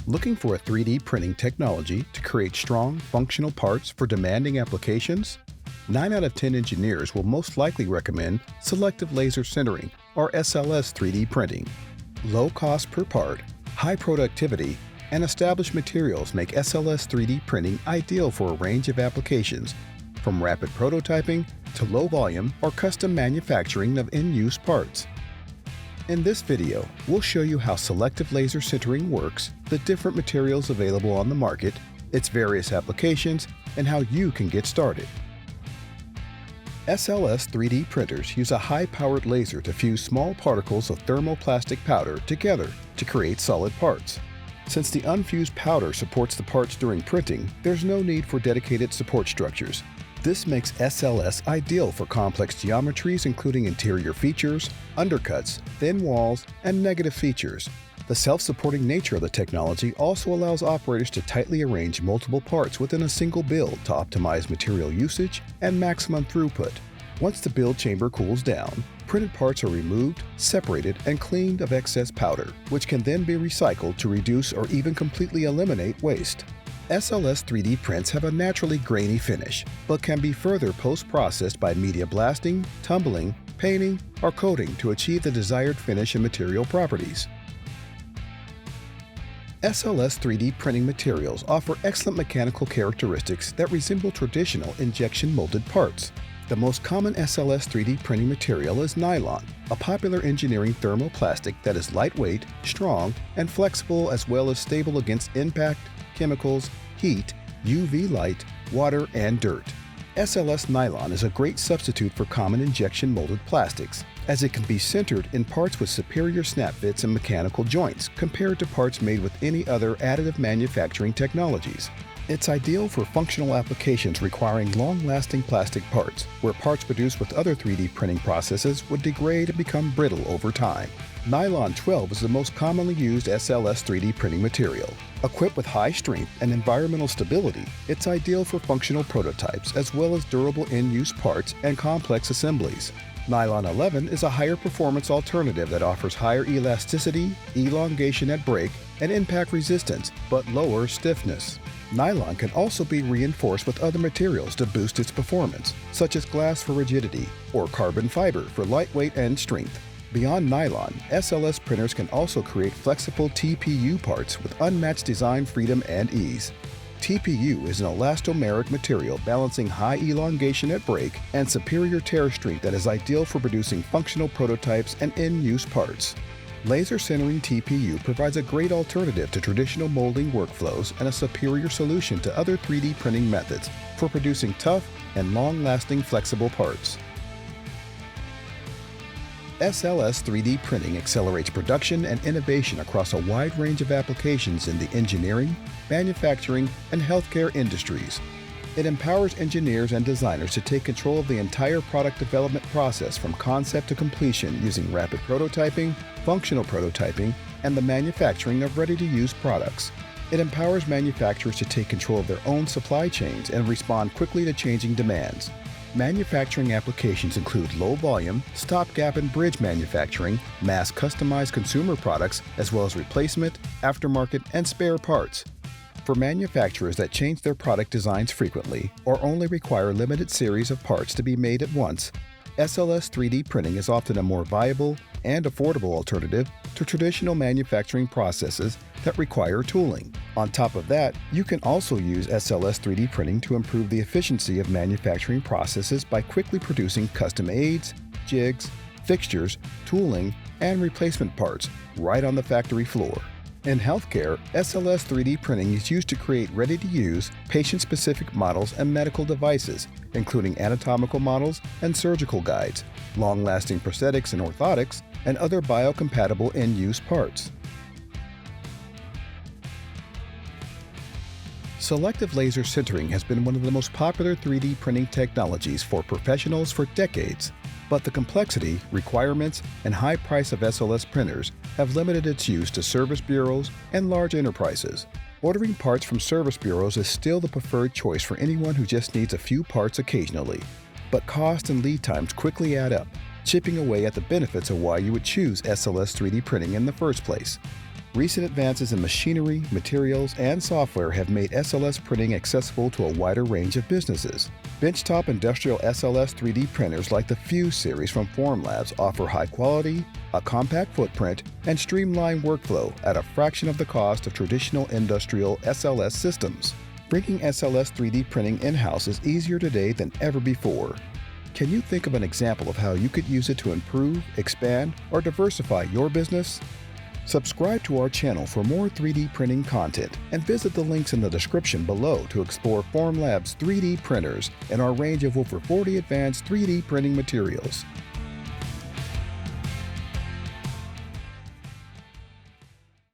Looking for a 3D printing technology to create strong, functional parts for demanding applications? 9 out of 10 engineers will most likely recommend selective laser sintering, or SLS 3D printing. Low cost per part, high productivity, and established materials make SLS 3D printing ideal for a range of applications, from rapid prototyping to low volume or custom manufacturing of in-use parts. In this video, we'll show you how selective laser sintering works, the different materials available on the market, its various applications, and how you can get started. SLS 3D printers use a high-powered laser to fuse small particles of thermoplastic powder together to create solid parts. Since the unfused powder supports the parts during printing, there's no need for dedicated support structures. This makes SLS ideal for complex geometries including interior features, undercuts, thin walls, and negative features. The self-supporting nature of the technology also allows operators to tightly arrange multiple parts within a single build to optimize material usage and maximum throughput. Once the build chamber cools down, printed parts are removed, separated, and cleaned of excess powder, which can then be recycled to reduce or even completely eliminate waste. SLS 3D prints have a naturally grainy finish, but can be further post-processed by media blasting, tumbling, painting, or coating to achieve the desired finish and material properties. SLS 3D printing materials offer excellent mechanical characteristics that resemble traditional injection molded parts. The most common SLS 3D printing material is nylon, a popular engineering thermoplastic that is lightweight, strong, and flexible as well as stable against impact, chemicals, heat, UV light, water, and dirt. SLS nylon is a great substitute for common injection molded plastics, as it can be sintered in parts with superior snap fits and mechanical joints compared to parts made with any other additive manufacturing technologies. It's ideal for functional applications requiring long-lasting plastic parts, where parts produced with other 3D printing processes would degrade and become brittle over time. Nylon 12 is the most commonly used SLS 3D printing material. Equipped with high strength and environmental stability, it's ideal for functional prototypes as well as durable in-use parts and complex assemblies. Nylon 11 is a higher performance alternative that offers higher elasticity, elongation at break, and impact resistance, but lower stiffness. Nylon can also be reinforced with other materials to boost its performance, such as glass for rigidity or carbon fiber for lightweight and strength. Beyond nylon, SLS printers can also create flexible TPU parts with unmatched design freedom and ease. TPU is an elastomeric material balancing high elongation at break and superior tear strength that is ideal for producing functional prototypes and in-use parts. Laser sintering TPU provides a great alternative to traditional molding workflows and a superior solution to other 3D printing methods for producing tough and long-lasting flexible parts. SLS 3D printing accelerates production and innovation across a wide range of applications in the engineering, manufacturing, and healthcare industries. It empowers engineers and designers to take control of the entire product development process from concept to completion using rapid prototyping, functional prototyping, and the manufacturing of ready-to-use products. It empowers manufacturers to take control of their own supply chains and respond quickly to changing demands. Manufacturing applications include low-volume, stopgap and bridge manufacturing, mass customized consumer products, as well as replacement, aftermarket, and spare parts. For manufacturers that change their product designs frequently or only require a limited series of parts to be made at once, SLS 3D printing is often a more viable and affordable alternative to traditional manufacturing processes that require tooling. On top of that, you can also use SLS 3D printing to improve the efficiency of manufacturing processes by quickly producing custom aids, jigs, fixtures, tooling, and replacement parts right on the factory floor. In healthcare, SLS 3D printing is used to create ready-to-use, patient-specific models and medical devices, including anatomical models and surgical guides, long-lasting prosthetics and orthotics, and other biocompatible in-use parts. Selective laser sintering has been one of the most popular 3D printing technologies for professionals for decades, but the complexity, requirements, and high price of SLS printers have limited its use to service bureaus and large enterprises. Ordering parts from service bureaus is still the preferred choice for anyone who just needs a few parts occasionally, but cost and lead times quickly add up, chipping away at the benefits of why you would choose SLS 3D printing in the first place. Recent advances in machinery, materials, and software have made SLS printing accessible to a wider range of businesses. Benchtop industrial SLS 3D printers like the Fuse series from Formlabs offer high quality, a compact footprint, and streamlined workflow at a fraction of the cost of traditional industrial SLS systems. Bringing SLS 3D printing in-house is easier today than ever before. Can you think of an example of how you could use it to improve, expand, or diversify your business? Subscribe to our channel for more 3D printing content and visit the links in the description below to explore Formlabs 3D printers and our range of over 40 advanced 3D printing materials.